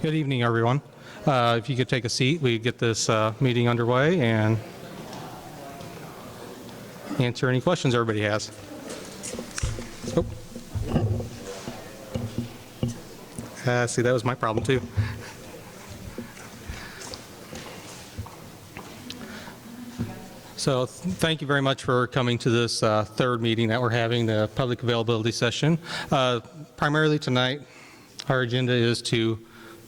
Good evening, everyone. If you could take a seat, we get this meeting underway and answer any questions everybody has. Oh. See, that was my problem too. So thank you very much for coming to this third meeting that we're having, the public availability session. Primarily tonight, our agenda is to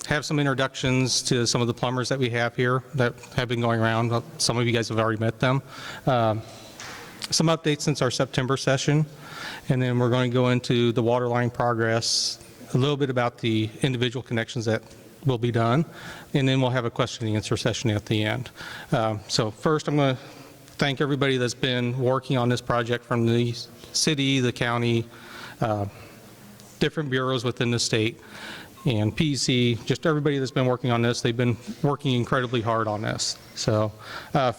have some introductions to some of the plumbers that we have here that have been going around. Some of you guys have already met them. Some updates since our September session, and then we're going to go into the water line progress, a little bit about the individual connections that will be done, and then we'll have a question and answer session at the end. So first, I'm going to thank everybody that's been working on this project from the city, the county, different bureaus within the state, and PEC, just everybody that's been working on this. They've been working incredibly hard on this. So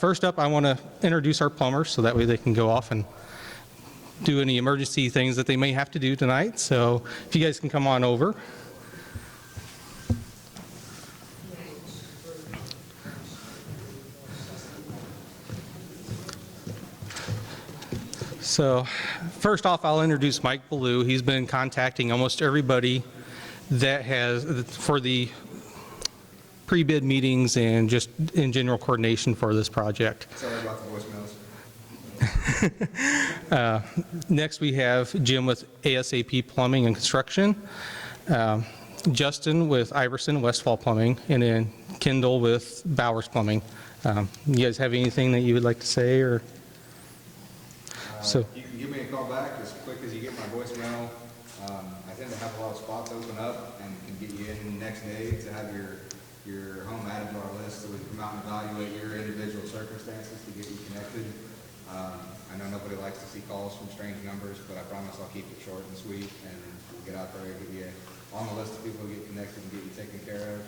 first up, I want to introduce our plumbers so that way they can go off and do any emergency things that they may have to do tonight. So if you guys can come on over. So first off, I'll introduce Mike Balu. He's been contacting almost everybody that has, for the pre-bid meetings and just in general coordination for this project. Sorry about the voicemails. Next we have Jim with ASAP Plumbing and Construction, Justin with Iverson Westfall Plumbing, and then Kendall with Bowers Plumbing. You guys have anything that you would like to say, or? You can give me a call back as quick as you get my voicemail. I tend to have a lot of spots open up and can get you in next day to have your home added to our list so we can come out and evaluate your individual circumstances to get you connected. I know nobody likes to see calls from strange numbers, but I promise I'll keep it short and sweet, and we'll get out there and get you on the list of people who get connected and get you taken care of.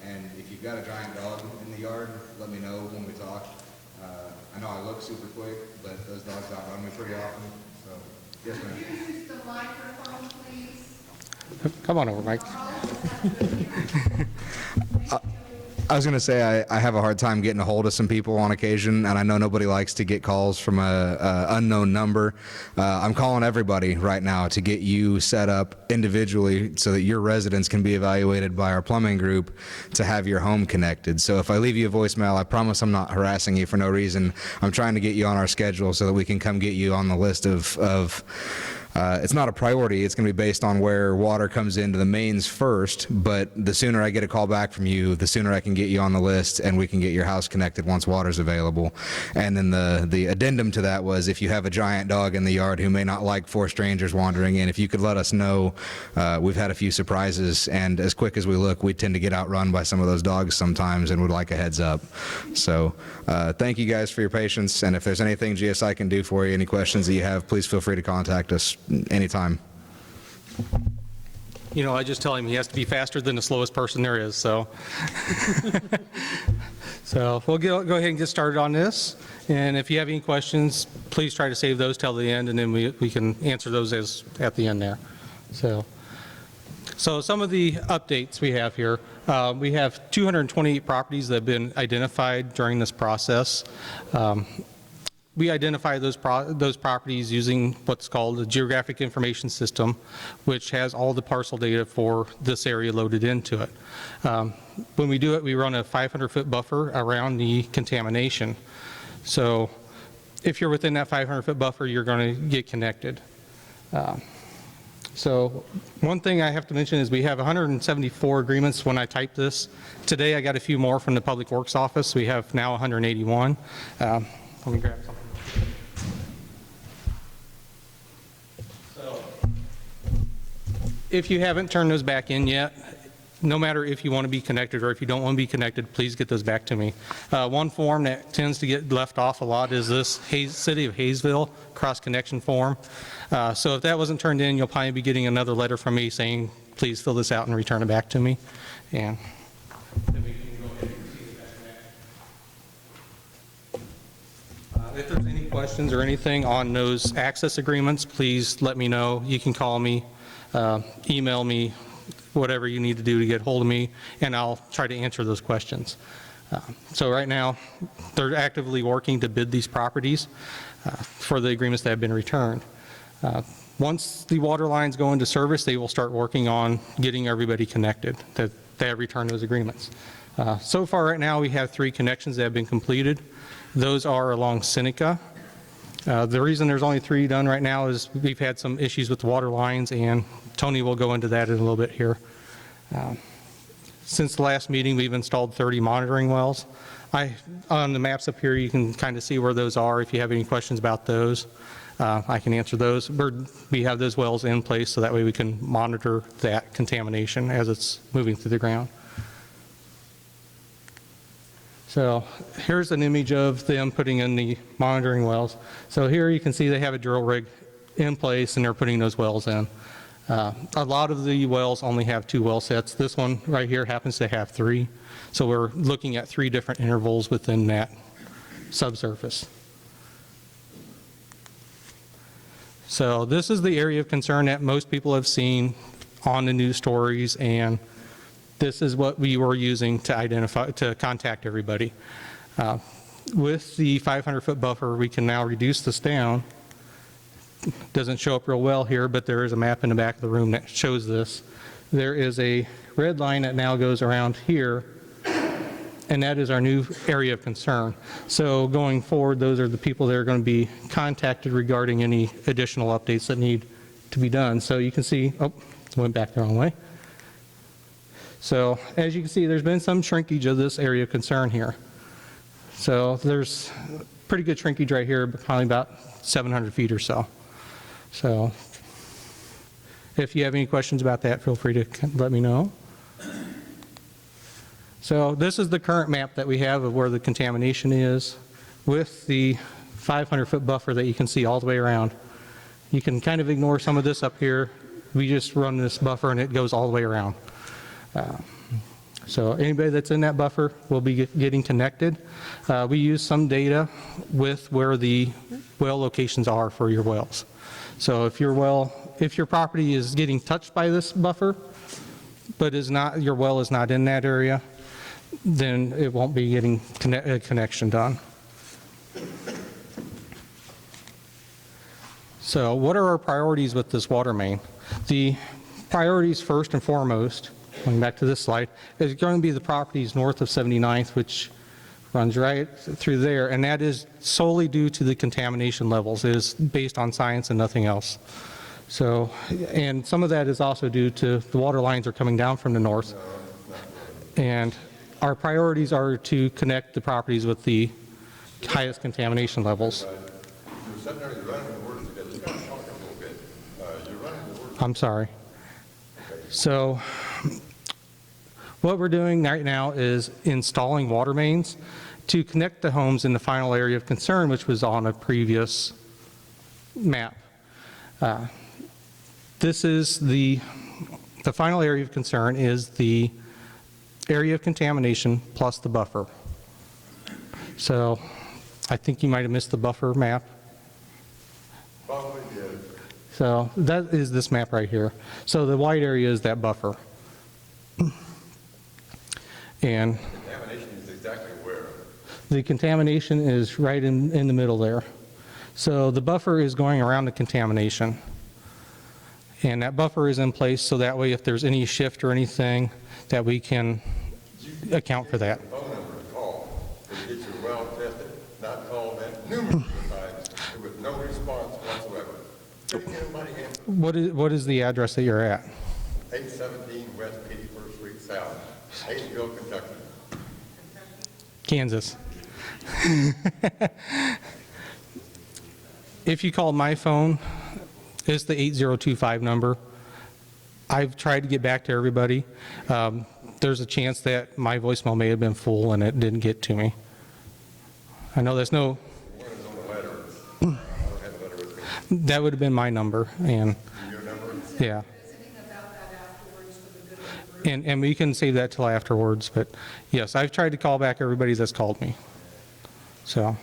And if you've got a giant dog in the yard, let me know when we talk. I know I look super quick, but those dogs outrun me pretty often. So, yes, ma'am. Use the microphone, please. Come on over, Mike. I was going to say I have a hard time getting a hold of some people on occasion, and I know nobody likes to get calls from a unknown number. I'm calling everybody right now to get you set up individually so that your residents can be evaluated by our plumbing group to have your home connected. So if I leave you a voicemail, I promise I'm not harassing you for no reason. I'm trying to get you on our schedule so that we can come get you on the list of it's not a priority. It's going to be based on where water comes into the mains first, but the sooner I get a call back from you, the sooner I can get you on the list and we can get your house connected once water's available. And then the addendum to that was, if you have a giant dog in the yard who may not like 4 strangers wandering in, if you could let us know. We've had a few surprises, and as quick as we look, we tend to get outrun by some of those dogs sometimes and would like a heads up. So thank you guys for your patience, and if there's anything GSI can do for you, any questions that you have, please feel free to contact us anytime. You know, I just tell him he has to be faster than the slowest person there is, so. So we'll go ahead and get started on this. And if you have any questions, please try to save those till the end, and then we can answer those at the end there. So some of the updates we have here. We have 228 properties that have been identified during this process. We identify those properties using what's called the Geographic Information System, which has all the parcel data for this area loaded into it. When we do it, we run a 500-foot buffer around the contamination. So if you're within that 500-foot buffer, you're going to get connected. So one thing I have to mention is we have 174 agreements when I type this. Today I got a few more from the Public Works Office. We have now 181. Let me grab something. So, if you haven't turned those back in yet, no matter if you want to be connected or if you don't want to be connected, please get those back to me. One form that tends to get left off a lot is this City of Hayesville cross-connection form. So if that wasn't turned in, you'll probably be getting another letter from me saying, please fill this out and return it back to me. And then we can go ahead and proceed with that connect. If there's any questions or anything on those access agreements, please let me know. You can call me, email me, whatever you need to do to get hold of me, and I'll try to answer those questions. So right now, they're actively working to bid these properties for the agreements that have been returned. Once the water lines go into service, they will start working on getting everybody connected, that they have returned those agreements. So far right now, we have 3 connections that have been completed. Those are along Seneca. The reason there's only 3 done right now is we've had some issues with the water lines, and Tony will go into that in a little bit here. Since the last meeting, we've installed 30 monitoring wells. On the maps up here, you can kind of see where those are. If you have any questions about those, I can answer those. We have those wells in place so that way we can monitor that contamination as it's moving through the ground. So here's an image of them putting in the monitoring wells. So here you can see they have a drill rig in place and they're putting those wells in. A lot of the wells only have 2 well sets. This one right here happens to have 3. So we're looking at 3 different intervals within that subsurface. So this is the area of concern that most people have seen on the news stories, and this is what we were using to identify, to contact everybody. With the 500-foot buffer, we can now reduce this down. Doesn't show up real well here, but there is a map in the back of the room that shows this. There is a red line that now goes around here, and that is our new area of concern. So going forward, those are the people that are going to be contacted regarding any additional updates that need to be done. So you can see, oh, went back the wrong way. So as you can see, there's been some shrinkage of this area of concern here. So there's pretty good shrinkage right here, but probably about 700 feet or so. So if you have any questions about that, feel free to let me know. So this is the current map that we have of where the contamination is with the 500-foot buffer that you can see all the way around. You can kind of ignore some of this up here. We just run this buffer and it goes all the way around. So anybody that's in that buffer will be getting connected. We use some data with where the well locations are for your wells. So if your property is getting touched by this buffer, but your well is not in that area, then it won't be getting a connection done. So what are our priorities with this water main? The priorities first and foremost, going back to this slide, is going to be the properties north of 79th, which runs right through there, and that is solely due to the contamination levels. It is based on science and nothing else. So, and some of that is also due to the water lines are coming down from the north. And our priorities are to connect the properties with the highest contamination levels. I'm sorry. So what we're doing right now is installing water mains to connect the homes in the final area of concern, which was on a previous map. This is the final area of concern is the area of contamination plus the buffer. So I think you might have missed the buffer map. Probably did. So that is this map right here. So the white area is that buffer. And Contamination is exactly where? the contamination is right in the middle there. So the buffer is going around the contamination. And that buffer is in place so that way if there's any shift or anything that we can account for that. Phone number to call to get your well tested, not call that numerous times with no response whatsoever. Couldn't get anybody in. What is the address that you're at? 817 West 81st Street South, Hayesville, Kentucky. Kansas. If you call my phone, it's the 8025 number. I've tried to get back to everybody. There's a chance that my voicemail may have been full and it didn't get to me. I know there's no... One is on the letter. I don't have a letter with me. That would have been my number, and Your number? yeah. Visiting about that afterwards for the good of the group. And we can save that till afterwards, but yes, I've tried to call back everybody that's called me. So,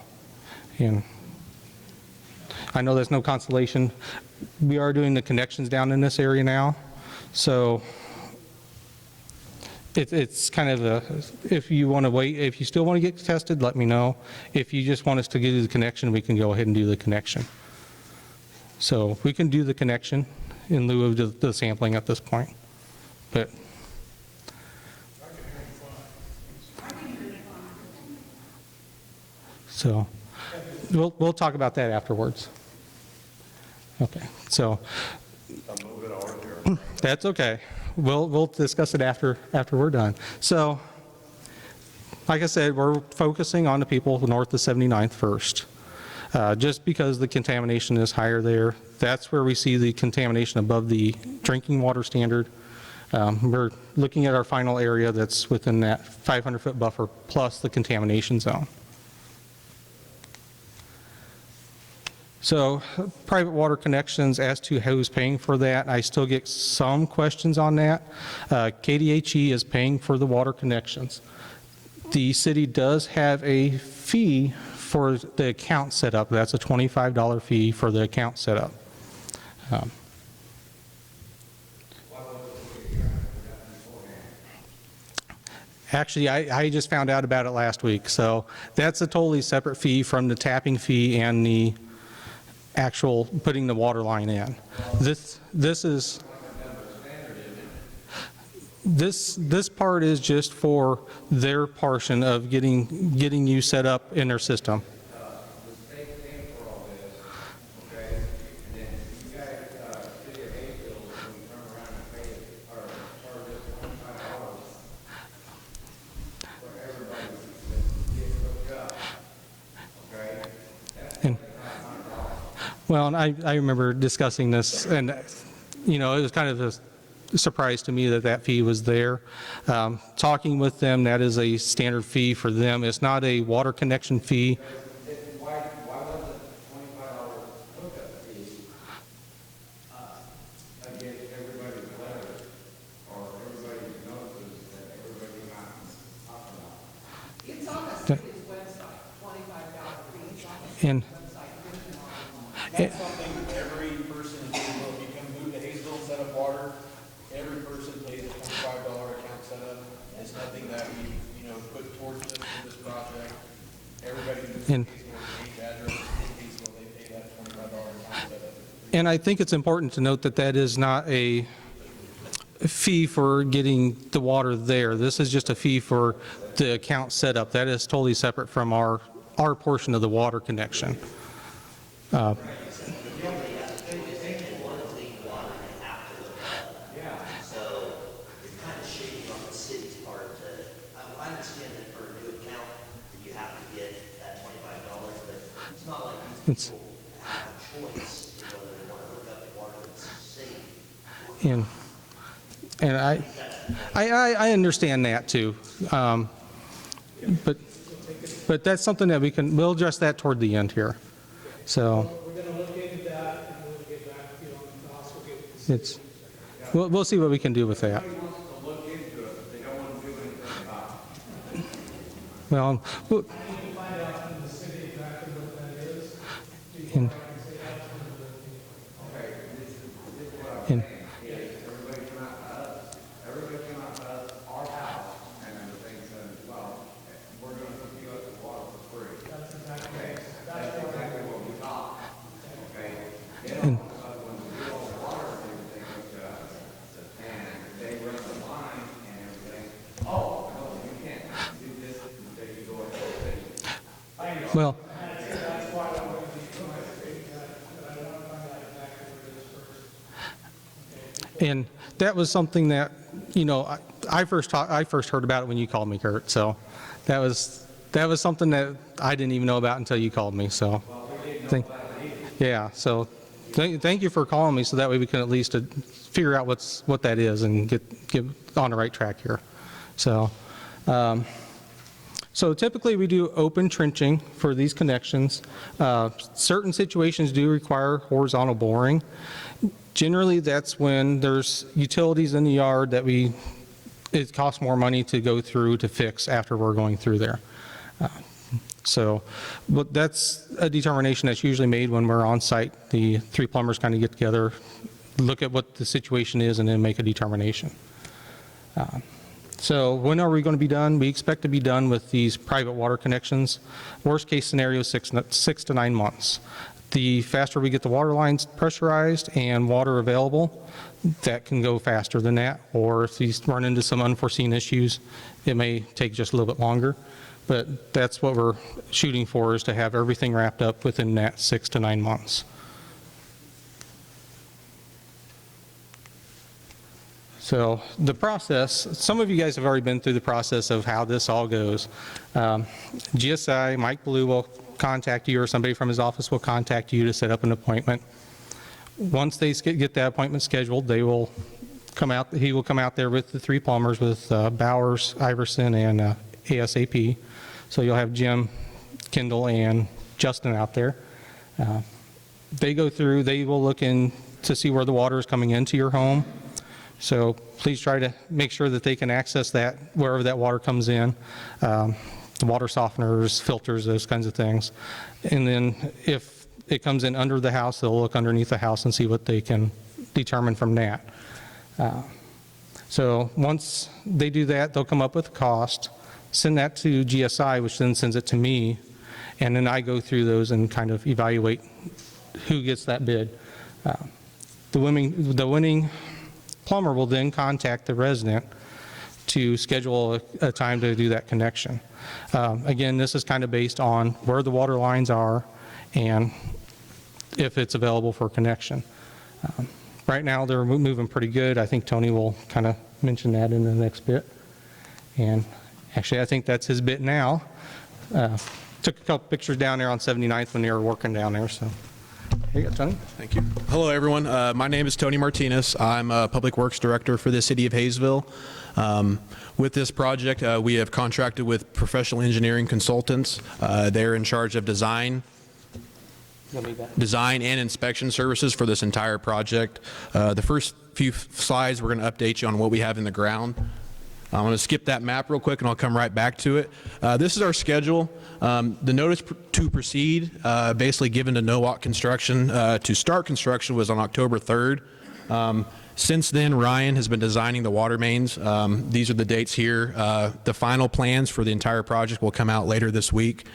and I know there's no consolation. We are doing the connections down in this area now, so It's kind of a, if you want to wait, if you still want to get tested, let me know. If you just want us to do the connection, we can go ahead and do the connection. So we can do the connection in lieu of the sampling at this point. But so we'll talk about that afterwards. Okay, so that's okay. We'll discuss it after we're done. So, like I said, we're focusing on the people north of 79th first. Just because the contamination is higher there, that's where we see the contamination above the drinking water standard. We're looking at our final area that's within that 500-foot buffer plus the contamination zone. So private water connections, as to who's paying for that, I still get some questions on that. KDHE is paying for the water connections. The city does have a fee for the account setup. That's a $25 fee for the account setup. Actually, I just found out about it last week. So that's a totally separate fee from the tapping fee and the actual putting the water line in. This part is just for their portion of getting you set up in their system. The state paying for all this, okay, and then you guys, city of Hayesville, when you turn around and pay it, or charge us $25 for everybody that gets hooked up, okay? That's Well, and I remember discussing this, and, you know, it was kind of a surprise to me that that fee was there. Talking with them, that is a standard fee for them. It's not a water connection fee. Why was it $25 hookup fee against everybody's letters or everybody's notices that everybody got talking about? It's on the city's website, $25 fee. It's on the city's And website. That's something every person in Hayesville, if you come move to Hayesville and set up water, every person pays a $25 account setup. It's nothing that we, put towards this project. Everybody who moves to And- Hayesville, change address in Hayesville, they pay that $25 account setup. And I think it's important to note that that is not a fee for getting the water there. This is just a fee for the account setup. That is totally separate from our portion of the water connection. So it's kind of shady on the city's part to, I understand that for a new account, that you have to get that $25, but it's not like these people have a choice in whether they want to hook up the water that's safe. And I understand that too. But that's something that we'll address that toward the end here. So We're going to look into that and we'll get back to you on the cost. We'll get the it's, we'll see what we can do with that. Everybody wants to look into it, but they don't want to do anything about it. Well, I need to find out from the city exactly what that is. Before And- I can say that's one of the things. Okay, this is what I'm and- saying, is everybody come out to us, our house, and then the thing says, well, we're gonna hook you up with water for free. That's exactly, Okay, that's exactly what we thought, okay? And- Then all of a sudden, when we get all the water and everything hooked to us, and they run the line and everything, oh, no, you can't do this until you go into the city. well, that's why I want to be doing that, but I want to find out exactly what it is first. and that was something that, I first heard about it when you called me, Kurt. So that was something that I didn't even know about until you called me. So yeah. So thank you for calling me, so that way we can at least figure out what that is and get on the right track here. So. So typically we do open trenching for these connections. Certain situations do require horizontal boring. Generally, that's when there's utilities in the yard that it costs more money to go through to fix after we're going through there. But that's a determination that's usually made when we're on site. The three plumbers kind of get together, look at what the situation is, and then make a determination. So when are we going to be done? We expect to be done with these private water connections. Worst case scenario, 6 to 9 months. The faster we get the water lines pressurized and water available, that can go faster than that. Or if you run into some unforeseen issues, it may take just a little bit longer. But that's what we're shooting for, is to have everything wrapped up within that 6 to 9 months. So the process, some of you guys have already been through the process of how this all goes. GSI, Mike Balu will contact you, or somebody from his office will contact you to set up an appointment. Once they get that appointment scheduled, they will come out, he will come out there with the 3 plumbers, with Bowers, Iverson, and ASAP. So you'll have Jim, Kendall, and Justin out there. They go through, they will look in to see where the water is coming into your home. So please try to make sure that they can access that wherever that water comes in, the water softeners, filters, those kinds of things. And then if it comes in under the house, they'll look underneath the house and see what they can determine from that. So once they do that, they'll come up with a cost, send that to GSI, which then sends it to me, and then I go through those and kind of evaluate who gets that bid. The winning plumber will then contact the resident to schedule a time to do that connection. Again, this is kind of based on where the water lines are and if it's available for connection. Right now, they're moving pretty good. I think Tony will kind of mention that in the next bit. And actually, I think that's his bit now. Took a couple pictures down there on 79th when they were working down there, so. Here you go, Tony. Thank you. Hello, everyone. My name is Tony Martinez. I'm a Public Works Director for the City of Hayesville. With this project, we have contracted with professional engineering consultants. They're in charge of design and inspection services for this entire project. The first few slides, we're going to update you on what we have in the ground. I'm going to skip that map real quick and I'll come right back to it. This is our schedule. The notice to proceed, basically given to NOWAC Construction to start construction, was on October 3rd. Since then, Ryan has been designing the water mains. These are the dates here. The final plans for the entire project will come out later this week.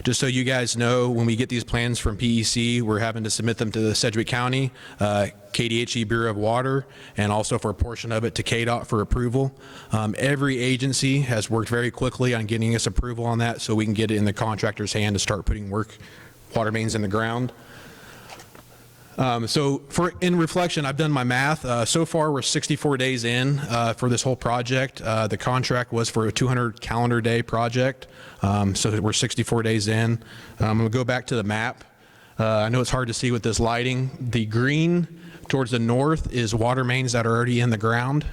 Just so you guys know, when we get these plans from PEC, we're having to submit them to the Sedgwick County, KDHE Bureau of Water, and also for a portion of it to KDOT for approval. Every agency has worked very quickly on getting us approval on that so we can get it in the contractor's hand to start putting water mains in the ground. So in reflection, I've done my math. So far, we're 64 days in for this whole project. The contract was for a 200 calendar day project. So we're 64 days in. I'm going to go back to the map. I know it's hard to see with this lighting. The green towards the north is water mains that are already in the ground.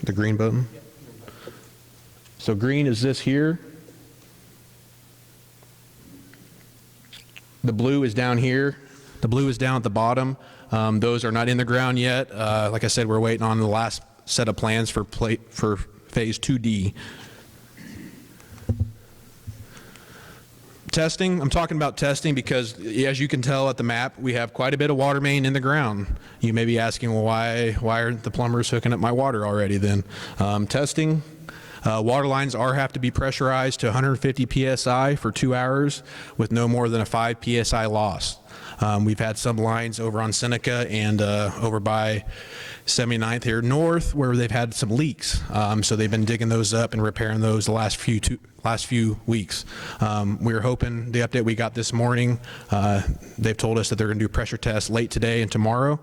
The green button. So green is this here. The blue is down here. The blue is down at the bottom. Those are not in the ground yet. Like I said, we're waiting on the last set of plans for phase 2D. Testing, I'm talking about testing because, as you can tell at the map, we have quite a bit of water main in the ground. You may be asking, well, why aren't the plumbers hooking up my water already then? Testing. Water lines have to be pressurized to 150 PSI for 2 hours with no more than a 5 PSI loss. We've had some lines over on Seneca and over by 79th here north where they've had some leaks. So they've been digging those up and repairing those the last few weeks. We're hoping the update we got this morning, they've told us that they're going to do pressure tests late today and tomorrow.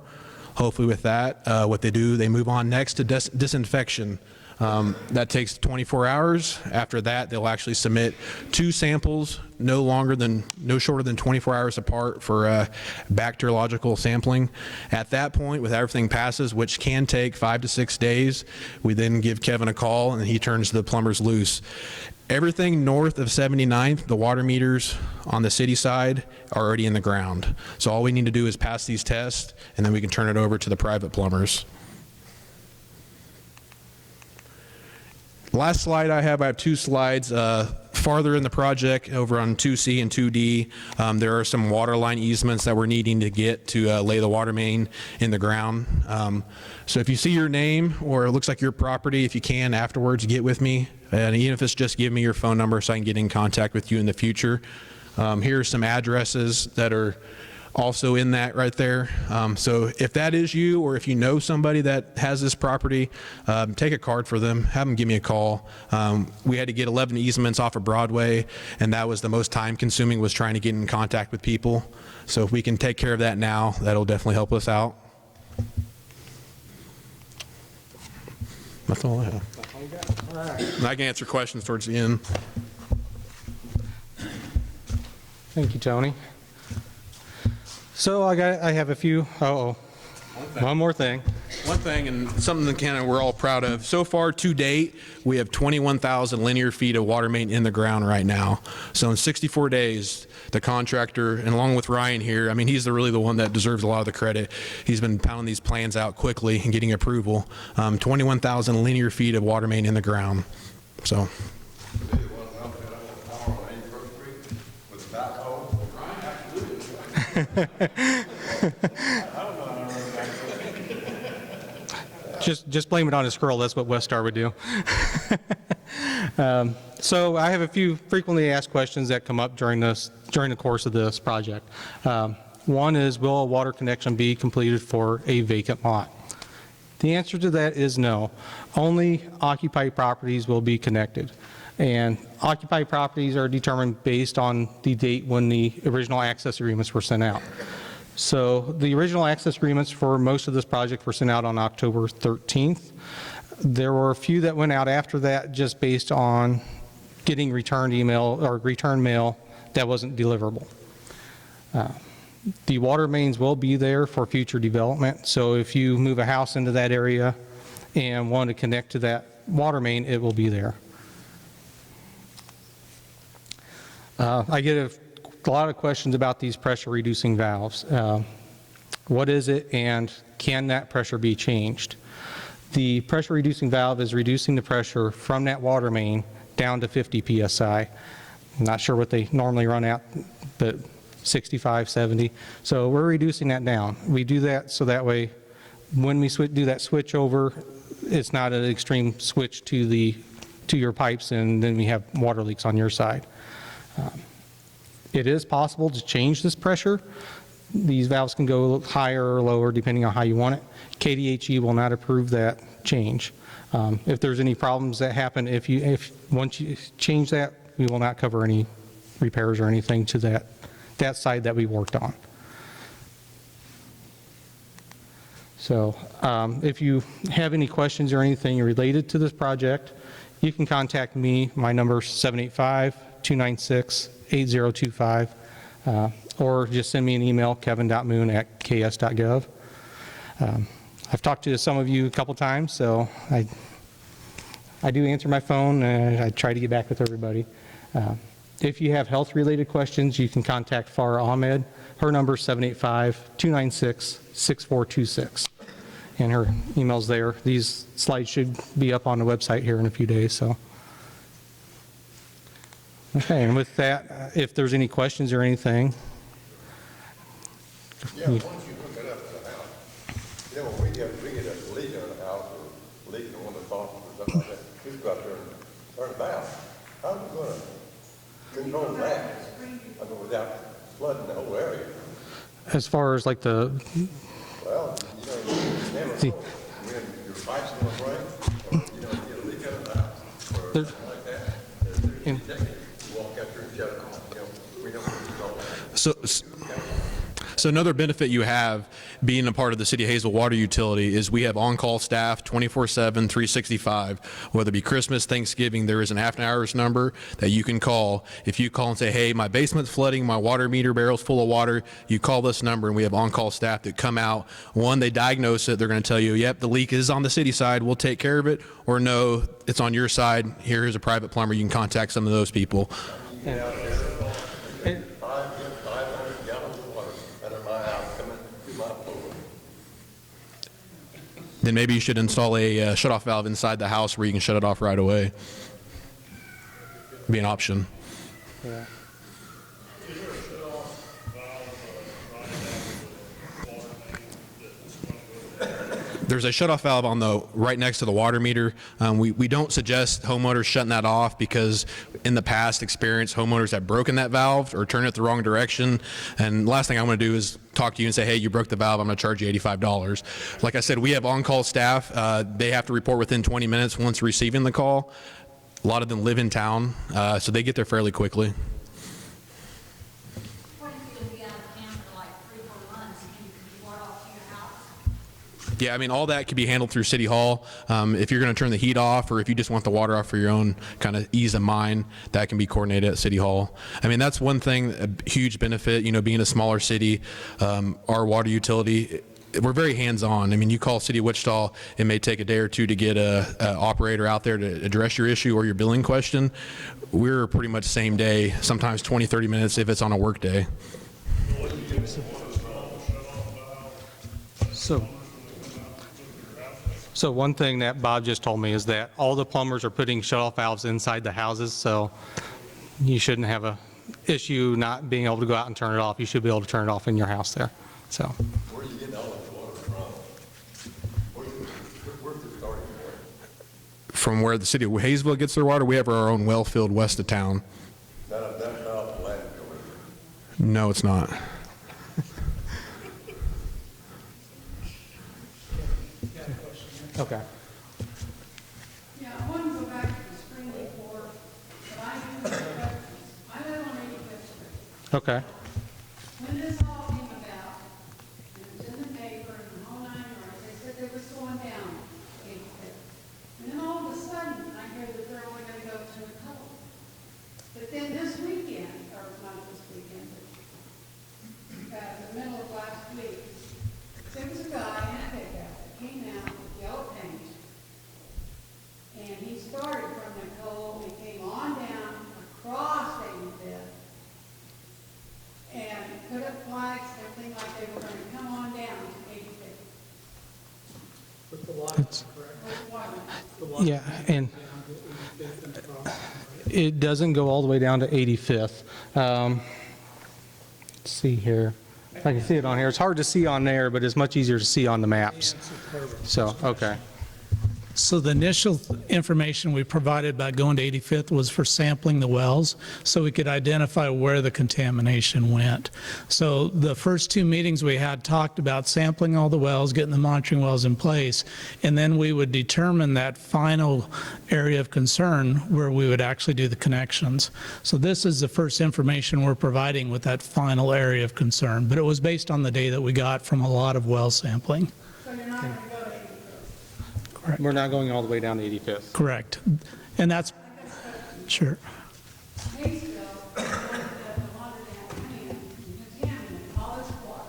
Hopefully with that, what they do, they move on next to disinfection. That takes 24 hours. After that, they'll actually submit 2 samples, no shorter than 24 hours apart for bacteriological sampling. At that point, with everything passes, which can take 5 to 6 days, we then give Kevin a call and he turns the plumbers loose. Everything north of 79th, the water meters on the city side are already in the ground. So all we need to do is pass these tests and then we can turn it over to the private plumbers. Last slide I have 2 slides. farther in the project, over on 2C and 2D, there are some water line easements that we're needing to get to lay the water main in the ground. So if you see your name or it looks like your property, if you can afterwards, get with me. And even if it's just give me your phone number so I can get in contact with you in the future. Here are some addresses that are also in that right there. So if that is you, or if you know somebody that has this property, take a card for them, have them give me a call. We had to get 11 easements off of Broadway, and that was the most time consuming, was trying to get in contact with people. So if we can take care of that now, that'll definitely help us out. That's all I have. And I can answer questions towards the end. Thank you, Tony. So I have a few, one more thing. One thing, and something that kind of we're all proud of, so far to date, we have 21,000 linear feet of water main in the ground right now. So in 64 days, the contractor, and along with Ryan here, I mean, he's really the one that deserves a lot of the credit. He's been pounding these plans out quickly and getting approval. 21,000 linear feet of water main in the ground. So. Just blame it on a squirrel. That's what Westar would do. So I have a few frequently asked questions that come up during the course of this project. One is, will a water connection be completed for a vacant lot? The answer to that is no. Only occupied properties will be connected. And occupied properties are determined based on the date when the original access agreements were sent out. So the original access agreements for most of this project were sent out on October 13th. There were a few that went out after that just based on getting returned email or return mail that wasn't deliverable. The water mains will be there for future development. So if you move a house into that area and want to connect to that water main, it will be there. I get a lot of questions about these pressure reducing valves. What is it, and can that pressure be changed? The pressure reducing valve is reducing the pressure from that water main down to 50 psi. I'm not sure what they normally run at, but 65, 70. So we're reducing that down. We do that so that way when we do that switch over, it's not an extreme switch to your pipes, and then we have water leaks on your side. It is possible to change this pressure. These valves can go higher or lower depending on how you want it. KDHE will not approve that change. If there's any problems that happen, once you change that, we will not cover any repairs or anything to that side that we worked on. So if you have any questions or anything related to this project, you can contact me. My number is 785-296-8025, or just send me an email, kevin.moon@ks.gov. I've talked to some of you a couple times, so I do answer my phone, and I try to get back with everybody. If you have health-related questions, you can contact Farah Ahmed. Her number is 785-296-6426. And her email's there. These slides should be up on the website here in a few days. So, okay, and with that, if there's any questions or anything. Yeah, once you hook it up to the house, when we get a leak in the house or leak in one of the faucets or something like that, we've got to turn it down. How are we going to control that? I mean, without flooding the whole area. As far as like the, Well, you never know when your pipes going to break, or, you get a leak out of the house, or something like that. You walk out there and shut it off. We don't control that. So another benefit you have being a part of the City of Hazel water utility is we have on-call staff 24/7, 365. Whether it be Christmas, Thanksgiving, there is an after-hours number that you can call. If you call and say, hey, my basement's flooding, my water meter barrel's full of water, you call this number and we have on-call staff that come out. One, they diagnose it. They're going to tell you, yep, the leak is on the city side. We'll take care of it. Or no, it's on your side. Here's a private plumber. You can contact some of those people. $500 gallons of water out of my house coming through my pool. Then maybe you should install a shut-off valve inside the house where you can shut it off right away. be an option. There's a shutoff valve on the right next to the water meter. We don't suggest homeowners shutting that off because in the past experience, homeowners have broken that valve or turned it the wrong direction. And the last thing I'm going to do is talk to you and say, hey, you broke the valve, I'm going to charge you $85. Like I said, we have on-call staff. They have to report within 20 minutes once receiving the call. A lot of them live in town, so they get there fairly quickly. What if you'll be out of town for like 3-4 months and you can water off to your house? Yeah, I mean, all that could be handled through City Hall. If you're going to turn the heat off or if you just want the water off for your own kind of ease of mind, that can be coordinated at City Hall. I mean, that's one thing, a huge benefit, you know, being a smaller city, our water utility, we're very hands-on. I mean, you call City of Wichita, it may take a day or two to get a operator out there to address your issue or your billing question. We're pretty much same day, sometimes 20, 30 minutes if it's on a work day. So one thing that Bob just told me is that all the plumbers are putting shutoff valves inside the houses, so you shouldn't have a issue not being able to go out and turn it off. You should be able to turn it off in your house there, so. Where are you getting all that water from? Where's the starting point? From where the city of Hayesville gets their water, we have our own well field west of town. That's not the landfill, is it? No, it's not. Okay. Yeah, I want to go back to the spring report, but I do have questions. I live on 85th Street. Okay. When this all came about, and it was in the paper and the whole 9 yards, they said it was going down 85th. And then all of a sudden, I hear that they're only going to go to the coast. But then this weekend, or not this weekend, but the middle of last week, there was a guy in a pickup that came out with yellow paint. And he started from Nicole, he came on down across 85th. And put up flags, everything like they were going to come on down to 85th. With the water, correct? With water. The water Yeah, and down to 85th and across, right? it doesn't go all the way down to 85th. Let's see here. I can see it on here. It's hard to see on there, but it's much easier to see on the maps. So, okay. So the initial information we provided by going to 85th was for sampling the wells, so we could identify where the contamination went. So the first 2 meetings we had talked about sampling all the wells, getting the monitoring wells in place, and then we would determine that final area of concern where we would actually do the connections. So this is the first information we're providing with that final area of concern, but it was based on the data that we got from a lot of well sampling. So you're not going to go to 85th. We're not going all the way down to 85th. Correct. And that's, sure. Maysville, the water down and contaminated all this water.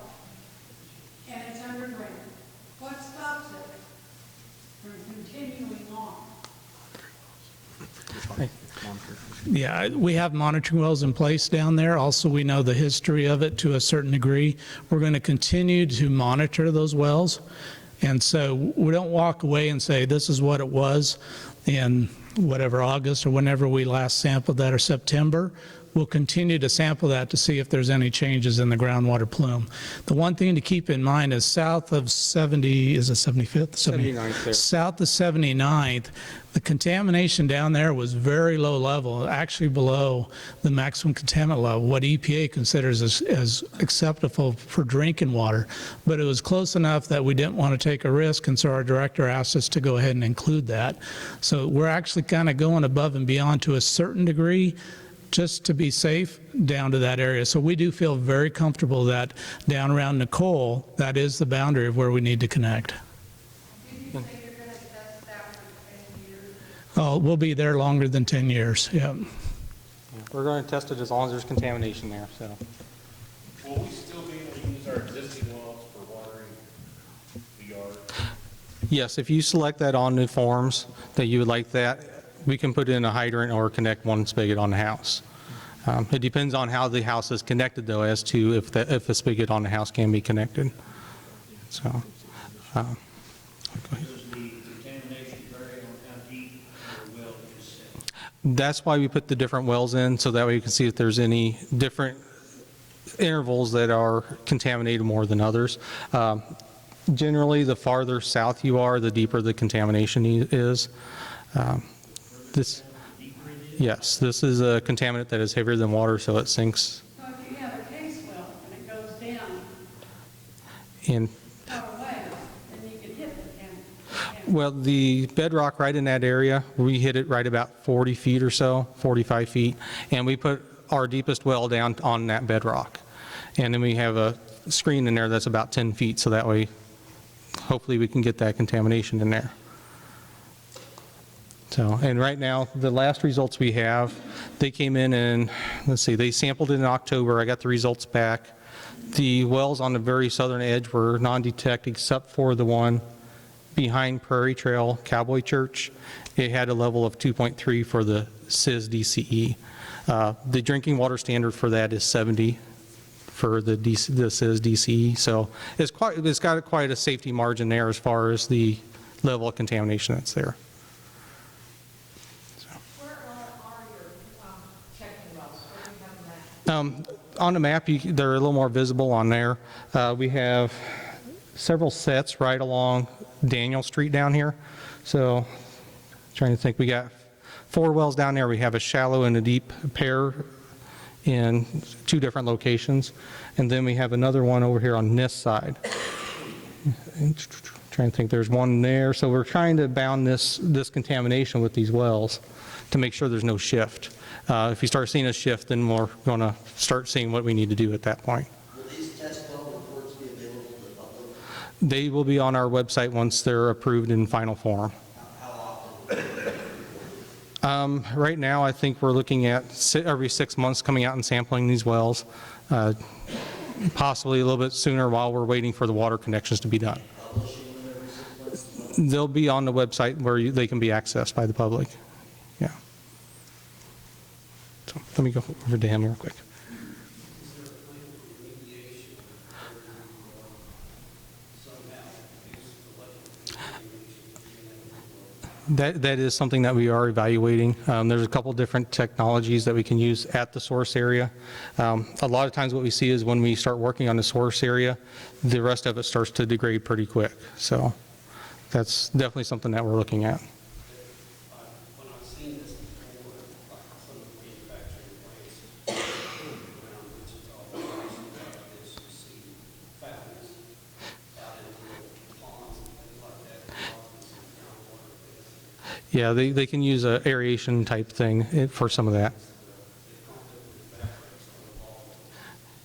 And it's underground. What stops it from continuing on? Yeah, we have monitoring wells in place down there. Also, we know the history of it to a certain degree. We're going to continue to monitor those wells. And so we don't walk away and say, this is what it was in whatever August or whenever we last sampled that, or September. We'll continue to sample that to see if there's any changes in the groundwater plume. The one thing to keep in mind is south of 70, is it 75th? 79th there. South of 79th, the contamination down there was very low level, actually below the maximum contaminant level, what EPA considers as acceptable for drinking water. But it was close enough that we didn't want to take a risk, and so our director asked us to go ahead and include that. So we're actually kind of going above and beyond to a certain degree, just to be safe down to that area. So we do feel very comfortable that down around Nicole, that is the boundary of where we need to connect. Did you say you're going to test that for 10 years? Oh, we'll be there longer than 10 years, yeah. We're going to test it as long as there's contamination there, so. Will we still be able to use our existing wells for watering the yard? Yes, if you select that on the forms that you would like that, we can put in a hydrant or connect one spigot on the house. It depends on how the house is connected, though, as to if the spigot on the house can be connected. So, go ahead. Does the contamination vary on how deep the well is set? That's why we put the different wells in, so that way you can see if there's any different intervals that are contaminated more than others. Generally, the farther south you are, the deeper the contamination is. Yes, this is a contaminant that is heavier than water, so it sinks. So if you have a case well and it goes down And far away, then you can hit the contaminant. well, the bedrock right in that area, we hit it right about 40 feet or so, 45 feet, and we put our deepest well down on that bedrock. And then we have a screen in there that's about 10 feet, so that way, hopefully we can get that contamination in there. So, and right now, the last results we have, they came in and, let's see, they sampled it in October. I got the results back. The wells on the very southern edge were non-detect except for the one behind Prairie Trail Cowboy Church. It had a level of 2.3 for the CIS DCE. The drinking water standard for that is 70 for the CIS DCE. So it's got quite a safety margin there as far as the level of contamination that's there. Where are your checking wells? Where do you have them at? On the map, they're a little more visible on there. We have several sets right along Daniel Street down here. So trying to think, we got 4 wells down there. We have a shallow and a deep pair in 2 different locations. And then we have another one over here on this side. Trying to think, there's one there. So we're trying to bound this contamination with these wells to make sure there's no shift. If you start seeing a shift, then we're going to start seeing what we need to do at that point. Will these test well reports be available to the public? They will be on our website once they're approved in final form. How often? Right now, I think we're looking at every 6 months coming out and sampling these wells, possibly a little bit sooner while we're waiting for the water connections to be done. They'll be on the website where they can be accessed by the public. Yeah. So let me go over to him real quick. That is something that we are evaluating. There's a couple different technologies that we can use at the source area. A lot of times what we see is when we start working on the source area, the rest of it starts to degrade pretty quick. So that's definitely something that we're looking at. When I've seen this before, like some of the manufacturing plants around Wichita, this, you see fountains out in little ponds and things like that, causing some groundwater. Yeah, they can use a aeration type thing for some of that.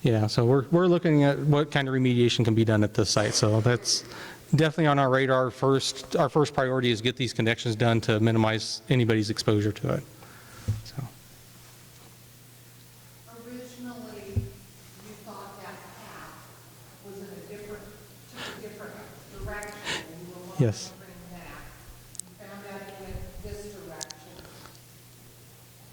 Yeah, so we're looking at what kind of remediation can be done at this site. So that's definitely on our radar. Our first priority is get these connections done to minimize anybody's exposure to it. So. Originally, you thought that path was in a different direction, and you were wanting Yes. to bring that. You found out it went this direction.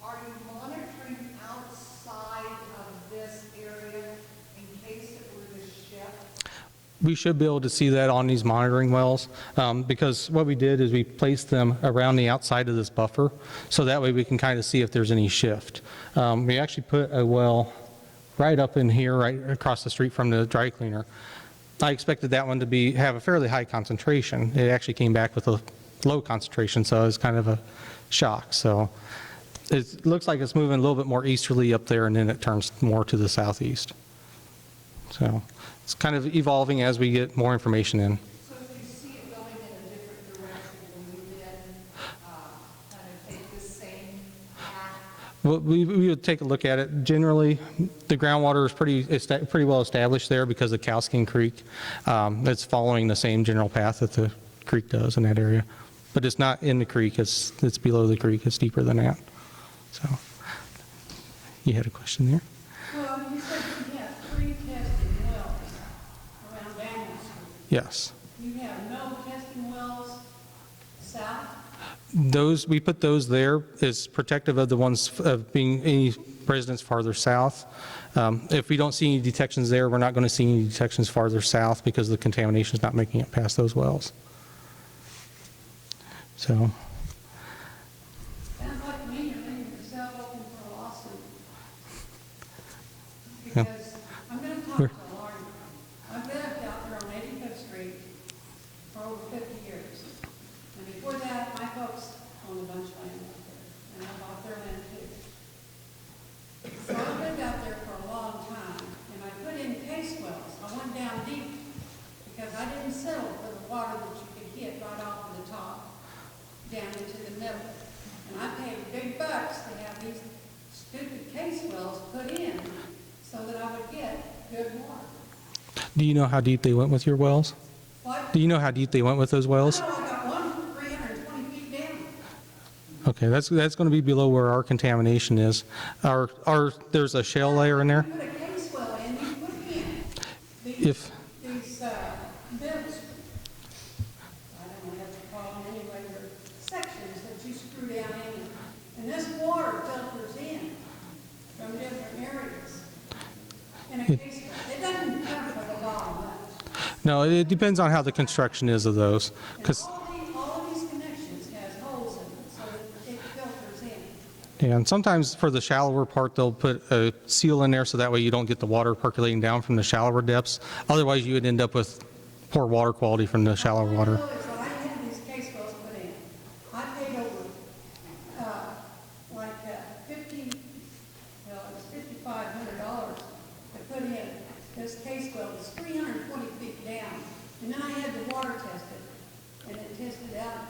Are you monitoring outside of this area in case it were to shift? We should be able to see that on these monitoring wells, because what we did is we placed them around the outside of this buffer, so that way we can kind of see if there's any shift. We actually put a well right up in here, right across the street from the dry cleaner. I expected that one to have a fairly high concentration. It actually came back with a low concentration, so it was kind of a shock. So it looks like it's moving a little bit more easterly up there, and then it turns more to the southeast. So it's kind of evolving as we get more information in. So if you see it going in a different direction, will you then kind of take the same path? Well, we would take a look at it. Generally, the groundwater is pretty well established there because of Cowskin Creek. It's following the same general path that the creek does in that area. But it's not in the creek, it's below the creek, it's deeper than that. So, you had a question there? Well, you said you have 3 testing wells around Daniel Street. Yes. You have no testing wells south? We put those there as protective of the ones of being any residents farther south. If we don't see any detections there, we're not going to see any detections farther south because the contamination is not making it past those wells. So. Sounds like to me you're thinking put in so that I would get good water. Do you know how deep they went with your wells? What? Do you know how deep they went with those wells? I know I got one 320 feet down. Okay, that's going to be below where our contamination is. There's a shale layer in there? You put a case well in, you put in If, these bibs. I don't have a problem anyway, they're sections that you screw down in. And this water filters in from different areas in a case well. It doesn't come from the bottom much. no, it depends on how the construction is of those. And Because, all of these connections has holes in them so that it filters in. and sometimes for the shallower part, they'll put a seal in there so that way you don't get the water percolating down from the shallower depths. Otherwise, you would end up with poor water quality from the shallow water. All I know is when I had these case wells put in, I paid over, like, well, it was $5,500 to put in this case well. It's 320 feet down. And then I had the water tested, and it tested out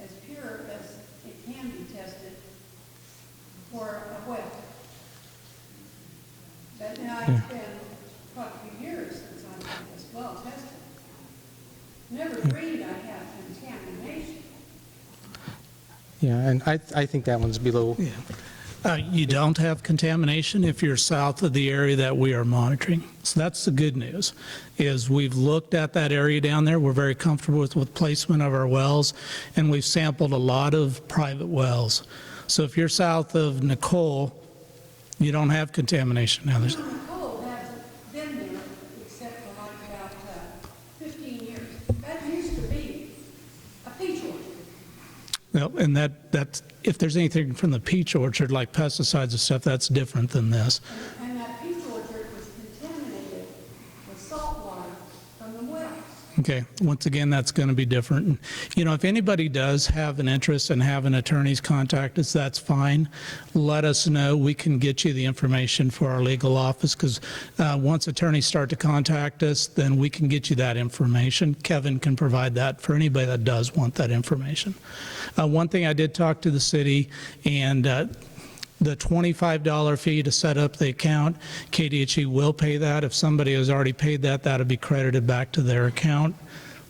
as pure as it can be tested for a well. But now it's been quite a few years since I've had this well tested. Never agreed I have contamination. Yeah, and I think that one's below. You don't have contamination if you're south of the area that we are monitoring. So that's the good news, is we've looked at that area down there. We're very comfortable with placement of our wells, and we've sampled a lot of private wells. So if you're south of Nicole, you don't have contamination. Now, there's, Nicole hasn't been there except for like about 15 years. That used to be a peach orchard. no, and that's, if there's anything from the peach orchard, like pesticides and stuff, that's different than this. And that peach orchard was contaminated with salt water from the wells. Okay, once again, that's going to be different. And, you know, if anybody does have an interest in having attorneys contact us, that's fine. Let us know. We can get you the information for our legal office, because once attorneys start to contact us, then we can get you that information. Kevin can provide that for anybody that does want that information. One thing, I did talk to the city, and the $25 fee to set up the account, KDHE will pay that. If somebody has already paid that, that'll be credited back to their account,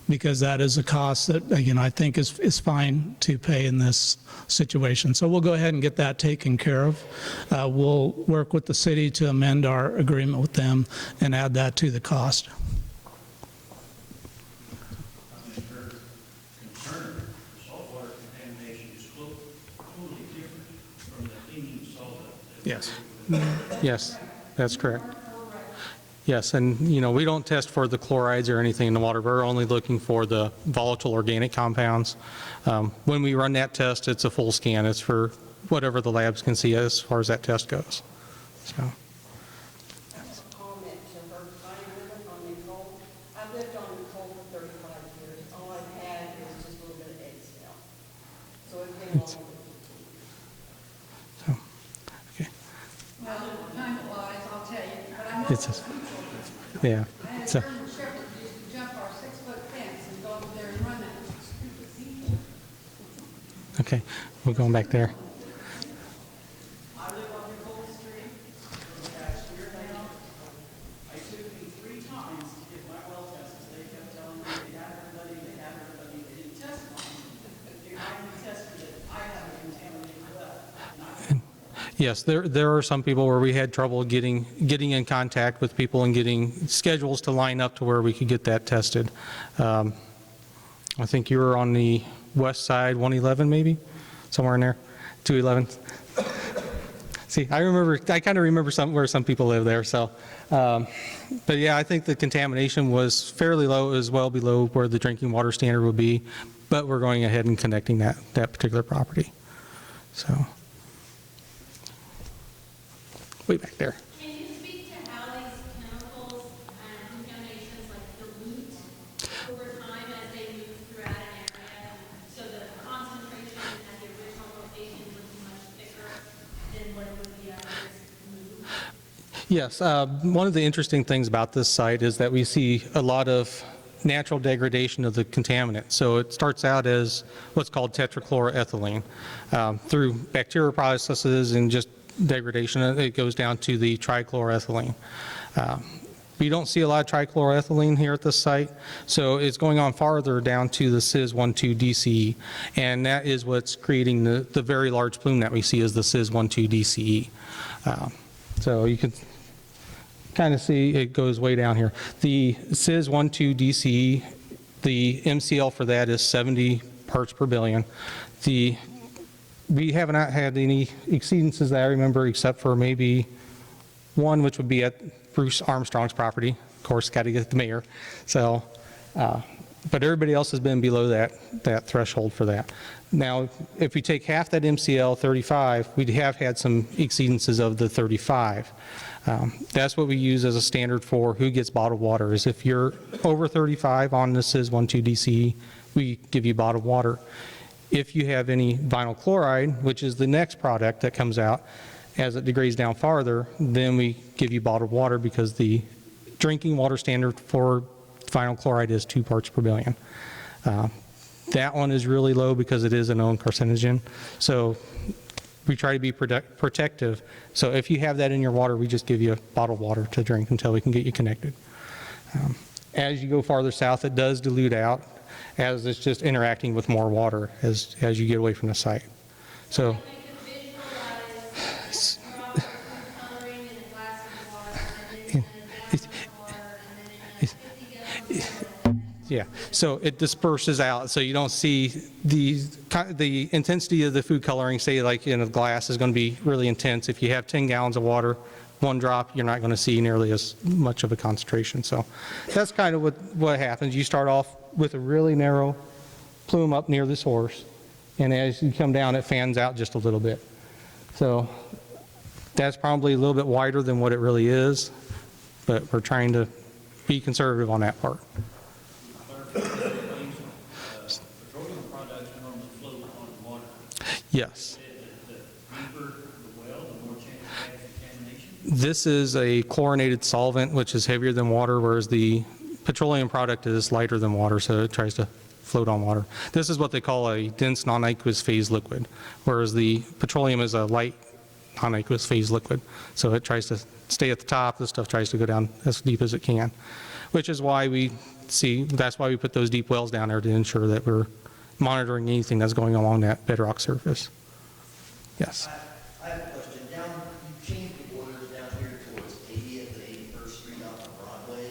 because that is a cost that, again, I think is fine to pay in this situation. So we'll go ahead and get that taken care of. We'll work with the city to amend our agreement with them and add that to the cost. Concern, saltwater contamination is totally different from the cleaning salt. Yes. Yes, that's correct. Yes, and, you know, we don't test for the chlorides or anything in the water. We're only looking for the volatile organic compounds. When we run that test, it's a full scan. It's for whatever the labs can see as far as that test goes. So, Comment to her. I live on Nicole. I've lived on Nicole for 35 years. All I've had is just a little bit of egg smell. So it's been long. so, okay. Well, time-wise, I'll tell you, but I know It's it's a- a peach orchard. Yeah. I had a So, German Shepherd who used to jump our 6-foot fence and go over there and run that stupid peach orchard. okay, we're going back there. I live on Nicole Street for the past year now. It took me 3 times to get my well tested. They kept telling me they had everybody, they didn't test mine. They finally tested it. I have a contaminated well. Yes, there are some people where we had trouble getting in contact with people and getting schedules to line up to where we could get that tested. I think you were on the west side, 111 maybe, somewhere in there, 211. See, I kind of remember where some people live there. So, but yeah, I think the contamination was fairly low, as well below where the drinking water standard would be. But we're going ahead and connecting that particular property. So. Way back there. Can you speak to how these chemicals and contaminations like dilute over time as they move throughout an area? So the concentration at the original location would be much thicker than what it would be as it's moved? Yes, one of the interesting things about this site is that we see a lot of natural degradation of the contaminant. So it starts out as what's called tetrachloroethylene through bacterial processes and just degradation. It goes down to the trichloroethylene. We don't see a lot of trichloroethylene here at this site, so it's going on farther down to the Cis-12 DCE, and that is what's creating the very large plume that we see is the Cis-12 DCE. So you can kind of see it goes way down here. The Cis-12 DCE, the MCL for that is 70 parts per billion. We have not had any exceedances that I remember except for maybe one, which would be at Bruce Armstrong's property. Of course, got to get the mayor. So, but everybody else has been below that threshold for that. Now, if we take half that MCL, 35, we have had some exceedances of the 35. That's what we use as a standard for who gets bottled water, is if you're over 35 on the Cis-12 DCE, we give you bottled water. If you have any vinyl chloride, which is the next product that comes out, as it degrades down farther, then we give you bottled water because the drinking water standard for vinyl chloride is 2 parts per billion. That one is really low because it is a known carcinogen. So we try to be protective. So if you have that in your water, we just give you bottled water to drink until we can get you connected. As you go farther south, it does dilute out as it's just interacting with more water as you get away from the site. So. Yeah, so it disperses out, so you don't see the intensity of the food coloring, say like in a glass, is going to be really intense. If you have 10 gallons of water, 1 drop, you're not going to see nearly as much of a concentration. So that's kind of what happens. You start off with a really narrow plume up near the source, and as you come down, it fans out just a little bit. So that's probably a little bit wider than what it really is, but we're trying to be conservative on that part. Petroleum products normally float on water. Yes. The deeper the well, the more chance of contamination. This is a chlorinated solvent, which is heavier than water, whereas the petroleum product is lighter than water, so it tries to float on water. This is what they call a dense non-aqueous phase liquid, whereas the petroleum is a light non-aqueous phase liquid. So it tries to stay at the top, this stuff tries to go down as deep as it can, which is why that's why we put those deep wells down there to ensure that we're monitoring anything that's going along that bedrock surface. Yes. I have a question. You changed the borders down here towards 80th and 81st Street off of Broadway.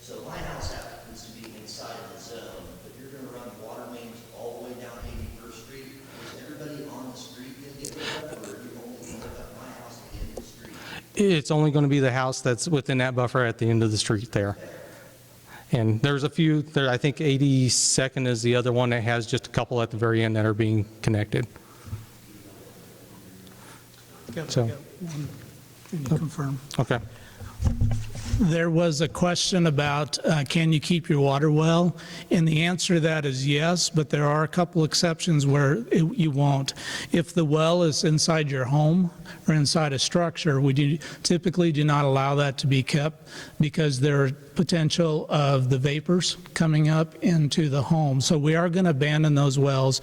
So my house happens to be inside the zone, but you're going to run water mains all the way down 81st Street. Is everybody on the street going to get hooked up, or are you only going to hook up my house at the end of the street? It's only going to be the house that's within that buffer at the end of the street there. And there's a few, I think 82nd is the other one that has just a couple at the very end that are being connected. So, Can you confirm? okay. There was a question about can you keep your water well? And the answer to that is yes, but there are a couple exceptions where you won't. If the well is inside your home or inside a structure, we typically do not allow that to be kept because there are potential of the vapors coming up into the home. So we are going to abandon those wells.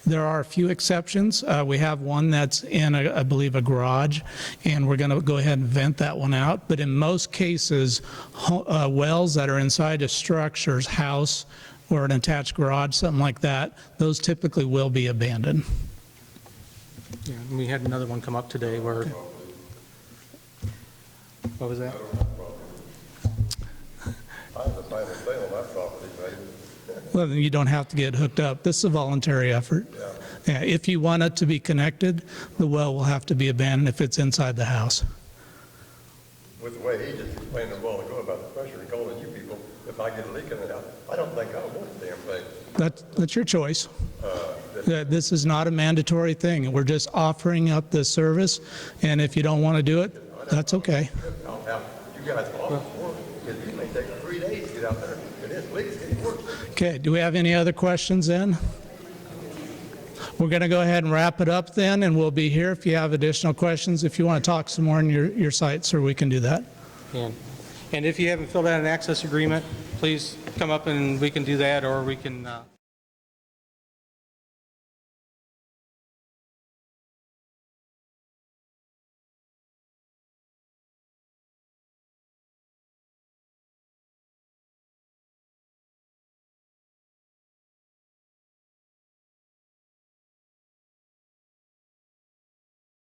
There are a few exceptions. We have one that's in, I believe, a garage, and we're going to go ahead and vent that one out. But in most cases, wells that are inside a structure's house or an attached garage, something like that, those typically will be abandoned. Yeah, and we had another one come up today where, what was that? I have a final sale on that property, maybe. Well, then you don't have to get hooked up. This is a voluntary effort. Yeah, if you want it to be connected, the well will have to be abandoned if it's inside the house. With the way he just explained a while ago about the pressure and calling you people, if I get a leak in the house, I don't think I'll want the damn thing. That's your choice. This is not a mandatory thing. We're just offering up this service, and if you don't want to do it, that's okay. I'll have you guys off work, because it may take 3 days to get out there, and this leak's getting worse. Okay, do we have any other questions then? We're going to go ahead and wrap it up then, and we'll be here if you have additional questions. If you want to talk some more in your site, sir, we can do that. And if you haven't filled out an access agreement, please come up and we can do that, or we can